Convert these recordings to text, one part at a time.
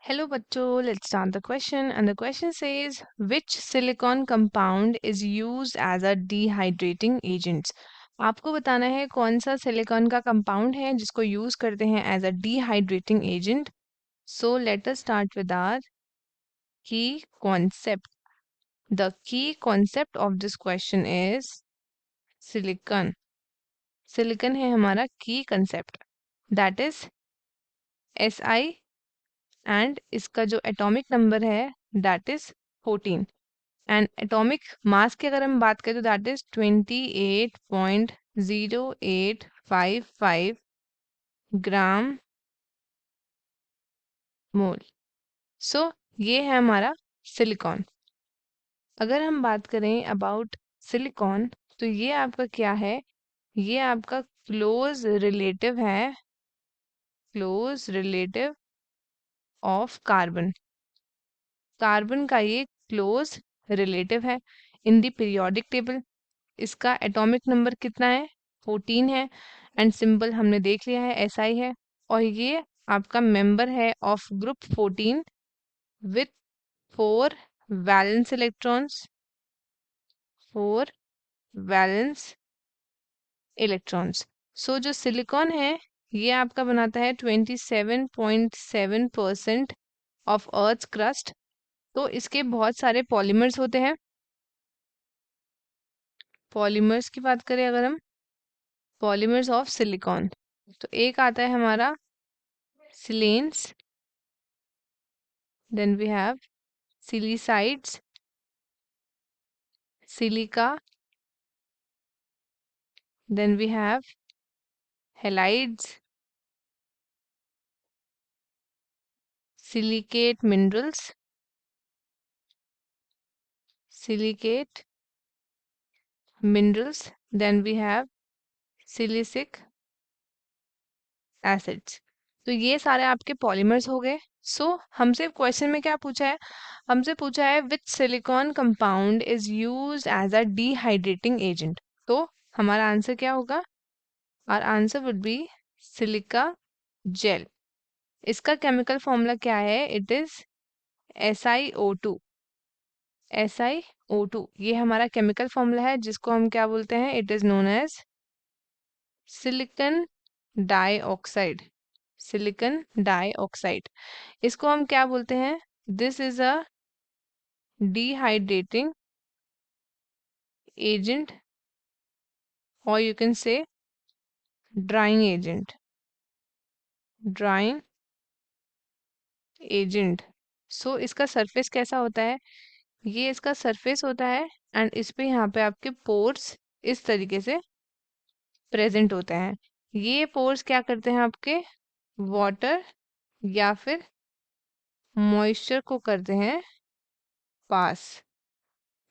Hello बच्चों, let's start the question and the question says which silicon compound is used as a dehydrating agent. आपको बताना है कौन सा सिलिकॉन का कंपाउंड है जिसको यूज करते हैं as a dehydrating agent. So let us start with our key concept. The key concept of this question is silicon. Silicon है हमारा key concept. That is Si and इसका जो एटॉमिक नंबर है that is 14 and atomic mass की अगर हम बात करें तो दैट इज 28.0855 ग्राम मोल. सो ये है हमारा सिलिकॉन. अगर हम बात करें अबाउट सिलिकॉन तो ये आपका क्या है, ये आपका क्लोज रिलेटिव है, close relative of carbon. Carbon का ये क्लोज रिलेटिव है इन द पीरियोडिक टेबल. इसका एटॉमिक नंबर कितना है, 14 है एंड सिंबल हमने देख लिया है SI है. और ये आपका मेंबर है of group 14 with 4 valence electrons, 4 valence electrons. So जो सिलिकॉन है ये आपका बनाता है 27.7% ऑफ अर्थ क्रस्ट. तो इसके बहुत सारे पॉलीमर्स होते हैं. पॉलीमर्स की बात करें अगर हम, पॉलीमर्स ऑफ सिलिकॉन, तो एक आता है हमारा silanes, then we have silicides, silica, then we have halides, silicate minerals, silicate minerals, then we have silicic acids. तो ये सारे आपके पॉलीमर्स हो गए. सो हमसे क्वेश्चन में क्या पूछा है, हमसे पूछा है which silicon compound is used as a dehydrating agent. तो हमारा आंसर क्या होगा, our answer would be silica gel. इसका केमिकल फॉर्मूला क्या है, इट इज SiO2. SiO2 ये हमारा केमिकल फॉर्मूला है जिसको हम क्या बोलते हैं, it is known as silicon dioxide. Silicon dioxide इसको हम क्या बोलते हैं, this is a dehydrating agent और you can say drying agent. Drying agent. So इसका सरफेस कैसा होता है, ये इसका सरफेस होता है एंड इस पे यहाँ पे आपके पोर्स इस तरीके से प्रेजेंट होते हैं. ये पोर्स क्या करते हैं, आपके वाटर या फिर मॉइस्चर को करते हैं pass.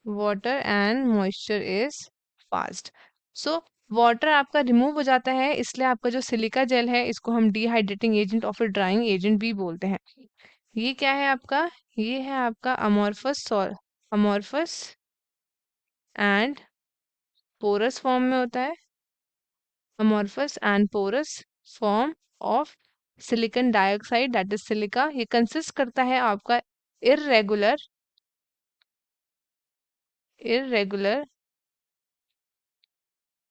Water and moisture is fast. So water आपका रिमूव हो जाता है, इसलिए आपका जो सिलिका जेल है इसको हम डिहाइड्रेटिंग एजेंट और फिर ड्राइंग एजेंट भी बोलते हैं. ये क्या है आपका, ये है आपका amorphous sol, amorphous and porous form में होता है. Amorphous and porous form of silicon dioxide that is silica. ये कंसिस्ट करता है आपका irregular, irregular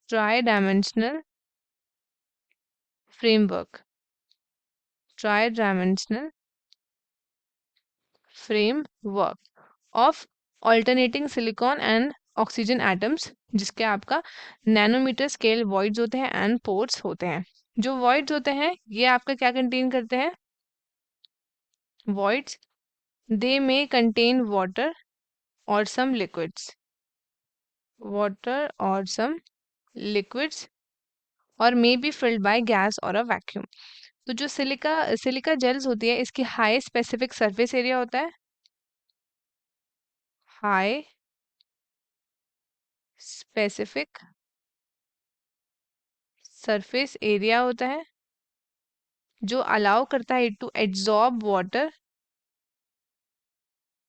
tri-dimensional framework, tri-dimensional framework of alternating silicon and oxygen atoms, जिसके आपका नैनोमीटर स्केल वॉइड्स होते हैं एंड पोर्स होते हैं. जो वॉइड्स होते हैं ये आपका क्या कंटेन करते हैं, वॉइड्स दे मे कंटेन वाटर और सम लिक्विड्स, वाटर और सम लिक्विड्स और may be filled by gas और अ वैक्यूम. तो जो सिलिका जेल्स होती है इसकी हाई स्पेसिफिक सरफेस एरिया होता है, हाई स्पेसिफिक सरफेस एरिया होता है जो अलाउ करता है to absorb water,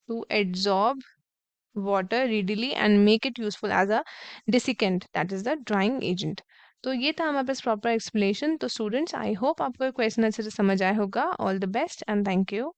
to absorb water readily and make it useful as a desiccant, that is the drying agent. तो ये था हमारे पास प्रॉपर एक्सप्लेनेशन. तो स्टूडेंट्स आई होप आपको क्वेश्चन अच्छे से समझ आया होगा. All the best and thank you.